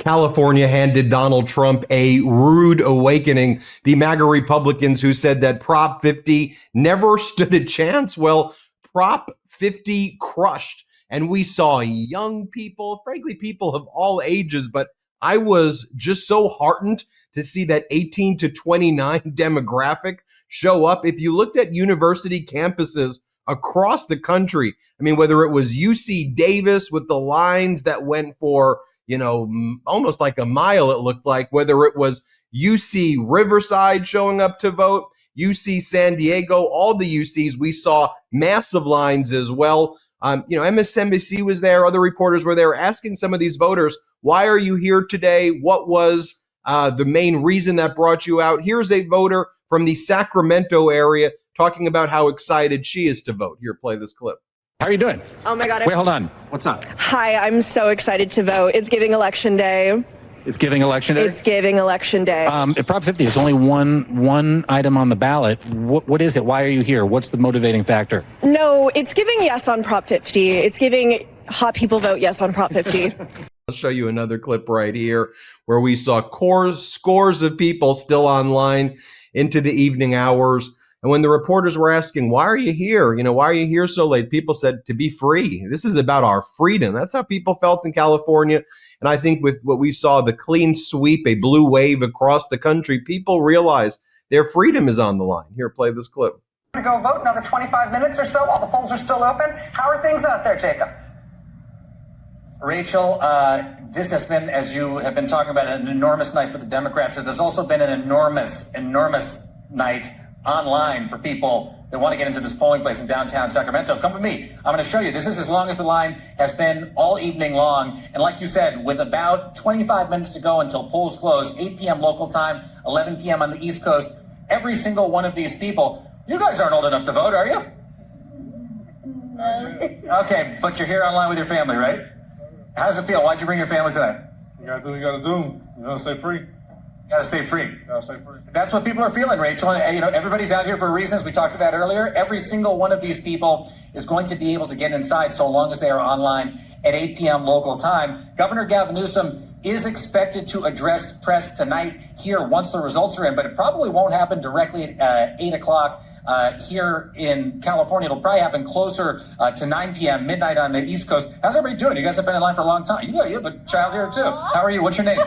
California handed Donald Trump a rude awakening. The MAGA Republicans who said that Prop 50 never stood a chance. Well, Prop 50 crushed. And we saw young people, frankly, people of all ages, but I was just so heartened to see that 18 to 29 demographic show up. If you looked at university campuses across the country, I mean, whether it was UC Davis with the lines that went for, almost like a mile, it looked like, whether it was UC Riverside showing up to vote, UC San Diego, all the UCs, we saw massive lines as well. MSNBC was there, other reporters were there asking some of these voters, why are you here today? What was the main reason that brought you out? Here's a voter from the Sacramento area talking about how excited she is to vote. Here, play this clip. How are you doing? Oh my God. Wait, hold on. What's up? Hi, I'm so excited to vote. It's giving election day. It's giving election day? It's giving election day. Prop 50 is only one item on the ballot. What is it? Why are you here? What's the motivating factor? No, it's giving yes on Prop 50. It's giving hot people vote yes on Prop 50. I'll show you another clip right here where we saw scores of people still online into the evening hours. And when the reporters were asking, why are you here? Why are you here so late? People said, to be free. This is about our freedom. That's how people felt in California. And I think with what we saw, the clean sweep, a blue wave across the country, people realize their freedom is on the line. Here, play this clip. To go vote another 25 minutes or so while the polls are still open. How are things out there, Jacob? Rachel, this has been, as you have been talking about, an enormous night for the Democrats. There's also been an enormous night online for people that want to get into this polling place in downtown Sacramento. Come with me. I'm going to show you. This is as long as the line has been all evening long. And like you said, with about 25 minutes to go until polls close, 8 p.m. local time, 11 p.m. on the East Coast, every single one of these people, you guys aren't old enough to vote, are you? No. Okay, but you're here online with your family, right? How does it feel? Why'd you bring your family tonight? You gotta do what you gotta do. Stay free. Gotta stay free. Gotta stay free. That's what people are feeling, Rachel. And, everybody's out here for reasons we talked about earlier. Every single one of these people is going to be able to get inside so long as they are online at 8 p.m. local time. Governor Gavin Newsom is expected to address press tonight here once the results are in, but it probably won't happen directly at 8 o'clock. Here in California, it'll probably happen closer to 9 p.m., midnight on the East Coast. How's everybody doing? You guys have been in line for a long time. You have a child here, too. How are you? What's your name?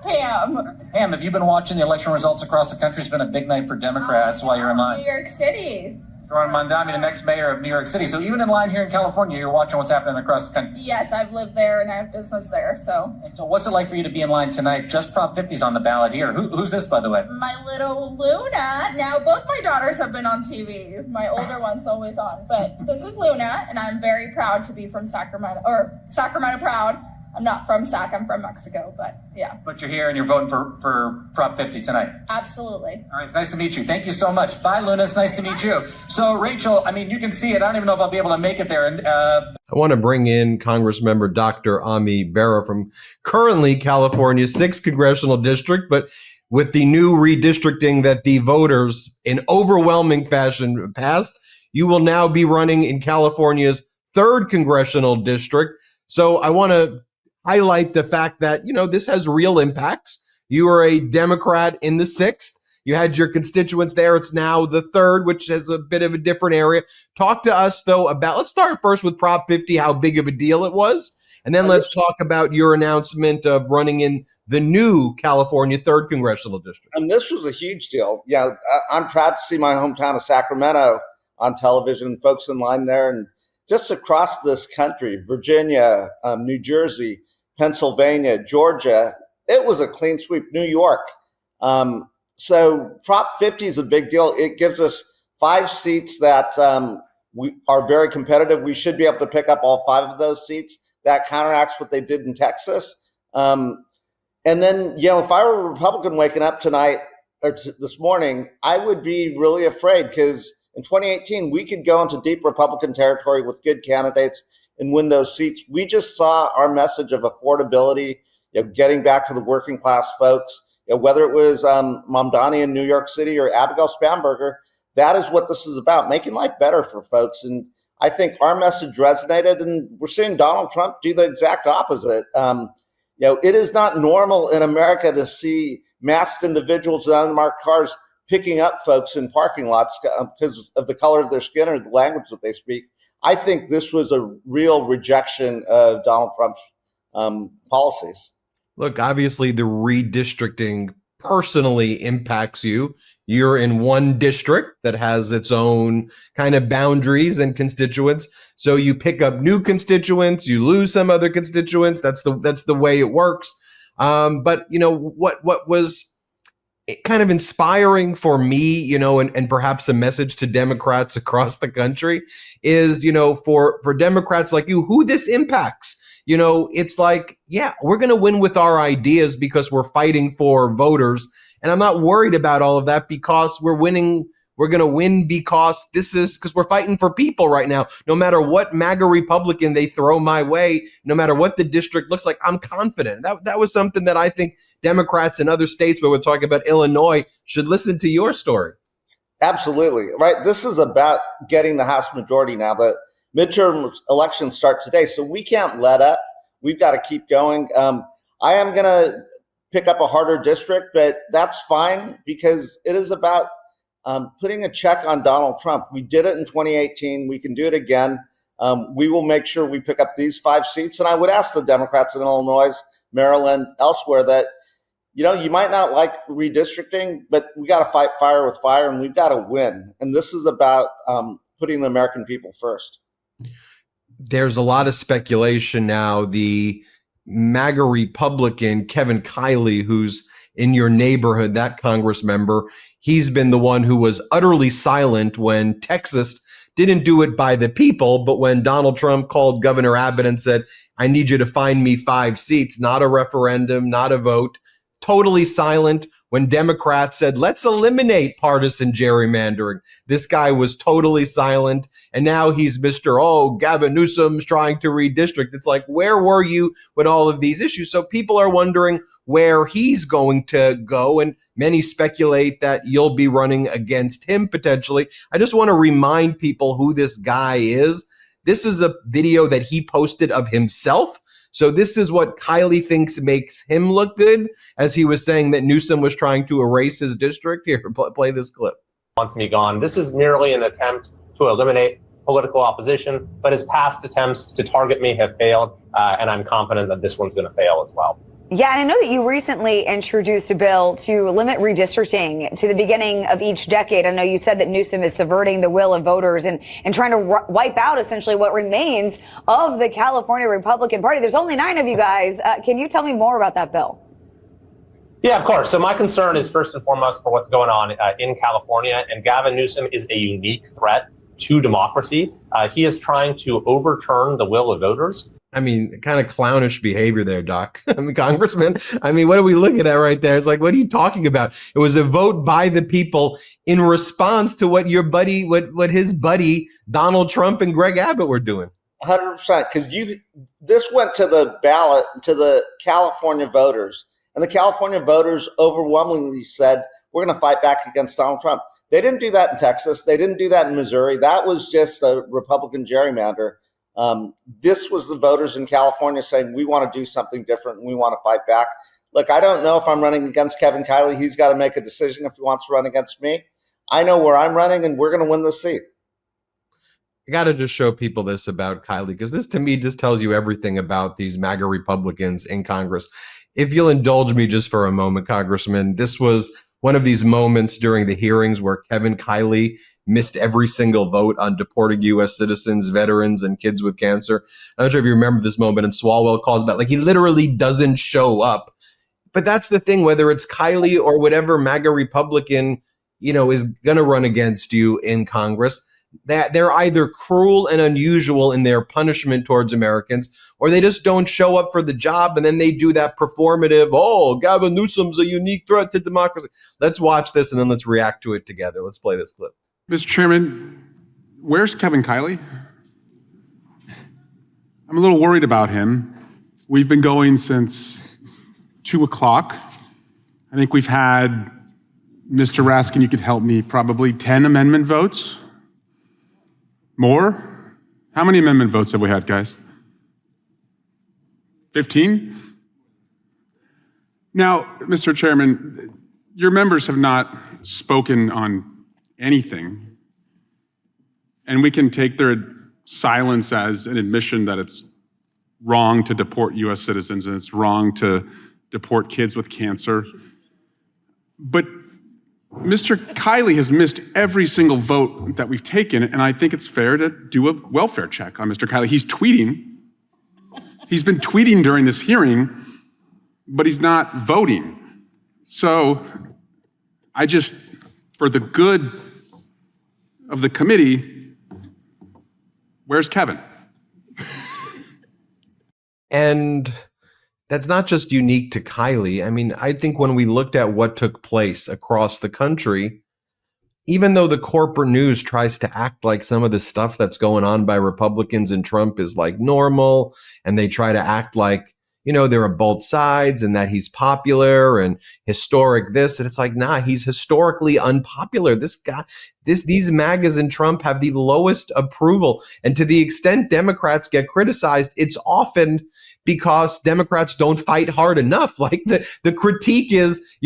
Pam. Pam, have you been watching the election results across the country? It's been a big night for Democrats while you're in line. New York City. Ron Mondami, the next mayor of New York City. So even in line here in California, you're watching what's happening across the country. Yes, I've lived there and I have business there, so. So what's it like for you to be in line tonight? Just Prop 50's on the ballot here. Who's this, by the way? My little Luna. Now, both my daughters have been on TV. My older one's always on. But this is Luna, and I'm very proud to be from Sacramento, or Sacramento proud. I'm not from Sac, I'm from Mexico, but yeah. But you're here and you're voting for Prop 50 tonight. Absolutely. All right, it's nice to meet you. Thank you so much. Bye, Luna. It's nice to meet you. So, Rachel, you can see it. I don't even know if I'll be able to make it there. And I want to bring in Congressmember Dr. Bera from currently California's 6th congressional district, but with the new redistricting that the voters in overwhelming fashion passed, you will now be running in California's 3rd congressional district. So I want to highlight the fact that, this has real impacts. You are a Democrat in the 6th. You had your constituents there. It's now the 3rd, which is a bit of a different area. Talk to us, though, let's start first with Prop 50, how big of a deal it was. And then let's talk about your announcement of running in the new California 3rd congressional district. And this was a huge deal. Yeah, I'm proud to see my hometown of Sacramento on television, folks in line there. And just across this country, Virginia, New Jersey, Pennsylvania, Georgia, it was a clean sweep. New York. So Prop 50 is a big deal. It gives us 5 seats that we are very competitive. We should be able to pick up all 5 of those seats. That counteracts what they did in Texas. And then, if I were a Republican waking up tonight or this morning, I would be really afraid because in 2018, we could go into deep Republican territory with good candidates and win those seats. We just saw our message of affordability, getting back to the working class folks, whether it was Mamdani in New York City or Abigail Spanberger. That is what this is about, making life better for folks. And I think our message resonated, and we're seeing Donald Trump do the exact opposite. It is not normal in America to see masked individuals in unmarked cars picking up folks in parking lots because of the color of their skin or the language that they speak. I think this was a real rejection of Donald Trump's policies. Look, obviously the redistricting personally impacts you. You're in one district that has its own kind of boundaries and constituents. So you pick up new constituents, you lose some other constituents. That's the way it works. But what was kind of inspiring for me, and perhaps a message to Democrats across the country is, for Democrats like you, who this impacts. It's like, yeah, we're going to win with our ideas because we're fighting for voters. And I'm not worried about all of that because we're winning. We're going to win because we're fighting for people right now. No matter what MAGA Republican they throw my way, no matter what the district looks like, I'm confident. That was something that I think Democrats in other states, where we're talking about Illinois, should listen to your story. Absolutely. Right. This is about getting the House majority now. The midterm elections start today, so we can't let up. We've got to keep going. I am going to pick up a harder district, but that's fine because it is about putting a check on Donald Trump. We did it in 2018. We can do it again. We will make sure we pick up these 5 seats. And I would ask the Democrats in Illinois, Maryland, elsewhere that, you might not like redistricting, but we got to fight fire with fire and we've got to win. And this is about putting the American people first. There's a lot of speculation now. The MAGA Republican, Kevin Kiley, who's in your neighborhood, that Congress member, he's been the one who was utterly silent when Texas didn't do it by the people, but when Donald Trump called Governor Abbott and said, I need you to find me 5 seats, not a referendum, not a vote, totally silent. When Democrats said, let's eliminate partisan gerrymandering, this guy was totally silent. And now he's Gavin Newsom's trying to redistrict. It's like, where were you with all of these issues? So people are wondering where he's going to go. And many speculate that you'll be running against him potentially. I just want to remind people who this guy is. This is a video that he posted of himself. So this is what Kiley thinks makes him look good, as he was saying that Newsom was trying to erase his district. Here, play this clip. Wants me gone. This is merely an attempt to eliminate political opposition, but his past attempts to target me have failed, and I'm confident that this one's going to fail as well. Yeah, and I know that you recently introduced a bill to limit redistricting to the beginning of each decade. I know you said that Newsom is subverting the will of voters and trying to wipe out essentially what remains of the California Republican Party. There's only 9 of you guys. Can you tell me more about that bill? Yeah, of course. So my concern is first and foremost for what's going on in California, and Gavin Newsom is a unique threat to democracy. He is trying to overturn the will of voters. I mean, kind of clownish behavior there, Doc. I mean, Congressman, what are we looking at right there? It's like, what are you talking about? It was a vote by the people in response to what your buddy, what his buddy, Donald Trump and Greg Abbott were doing. 100%. Because this went to the ballot, to the California voters. And the California voters overwhelmingly said, we're going to fight back against Donald Trump. They didn't do that in Texas. They didn't do that in Missouri. That was just a Republican gerrymander. This was the voters in California saying, we want to do something different and we want to fight back. Look, I don't know if I'm running against Kevin Kiley. He's got to make a decision if he wants to run against me. I know where I'm running and we're going to win this seat. I got to just show people this about Kiley, because this to me just tells you everything about these MAGA Republicans in Congress. If you'll indulge me just for a moment, Congressman, this was one of these moments during the hearings where Kevin Kiley missed every single vote on deporting U.S. citizens, veterans, and kids with cancer. I'm not sure if you remember this moment, and Swalwell calls back, like, he literally doesn't show up. But that's the thing, whether it's Kiley or whatever MAGA Republican, is going to run against you in Congress, that they're either cruel and unusual in their punishment towards Americans, or they just don't show up for the job, and then they do that performative, Gavin Newsom's a unique threat to democracy. Let's watch this, and then let's react to it together. Let's play this clip. Mr. Chairman, where's Kevin Kiley? I'm a little worried about him. We've been going since 2 o'clock. I think we've had, Mr. Raskin, you could help me, probably 10 amendment votes. More? How many amendment votes have we had, guys? 15? Now, Mr. Chairman, your members have not spoken on anything, and we can take their silence as an admission that it's wrong to deport U.S. citizens and it's wrong to deport kids with cancer. But Mr. Kiley has missed every single vote that we've taken, and I think it's fair to do a welfare check on Mr. Kiley. He's tweeting. He's been tweeting during this hearing, but he's not voting. So I just, for the good of the committee, where's Kevin? And that's not just unique to Kiley. I mean, I think when we looked at what took place across the country, even though the corporate news tries to act like some of the stuff that's going on by Republicans and Trump is like normal, and they try to act like, you know, they're on both sides and that he's popular and historic this, and it's like, nah, he's historically unpopular. This guy, these MAGAs and Trump have the lowest approval. And to the extent Democrats get criticized, it's often because Democrats don't fight hard enough. Like the critique is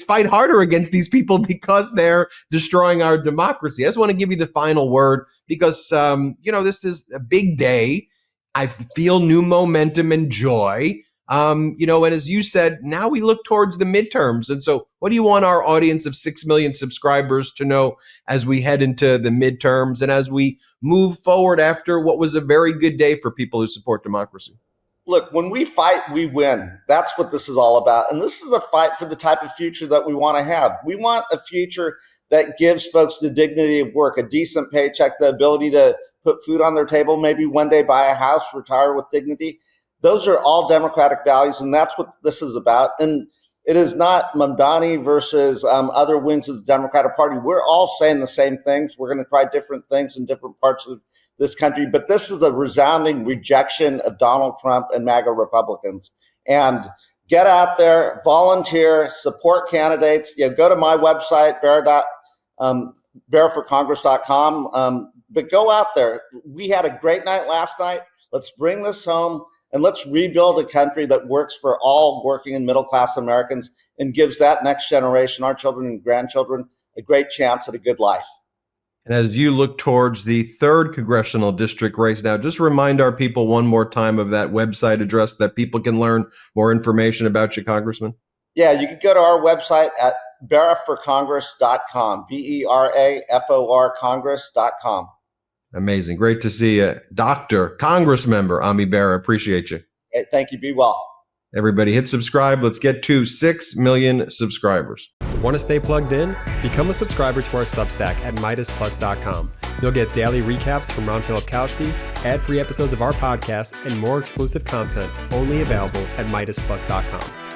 fight harder against these people because they're destroying our democracy. I just want to give you the final word because, this is a big day. I feel new momentum and joy. And as you said, now we look towards the midterms. And so what do you want our audience of 6 million subscribers to know as we head into the midterms and as we move forward after what was a very good day for people who support democracy? Look, when we fight, we win. That's what this is all about. And this is a fight for the type of future that we want to have. We want a future that gives folks the dignity of work, a decent paycheck, the ability to put food on their table, maybe one day buy a house, retire with dignity. Those are all democratic values, and that's what this is about. And it is not Mamdani versus other wings of the Democratic Party. We're all saying the same things. We're going to try different things in different parts of this country. But this is a resounding rejection of Donald Trump and MAGA Republicans. And get out there, volunteer, support candidates. Go to my website, beraforcongress.com. But go out there. We had a great night last night. Let's bring this home. And let's rebuild a country that works for all working and middle-class Americans and gives that next generation, our children and grandchildren, a great chance at a good life. And as you look towards the 3rd congressional district race now, just remind our people one more time of that website address that people can learn more information about you, Congressman. Yeah, you can go to our website at beraforcongress.com, BERAFOR Congress.com. Amazing. Great to see you. Dr. Congress member Ami Bera. Appreciate you. Hey, thank you. Be well. Everybody hit subscribe. Let's get to 6 million subscribers. Want to stay plugged in? Become a subscriber to our Substack at MeidasPlus.com. You'll get daily recaps from Ron Filipkowski, ad-free episodes of our podcast, and more exclusive content only available at MeidasPlus.com.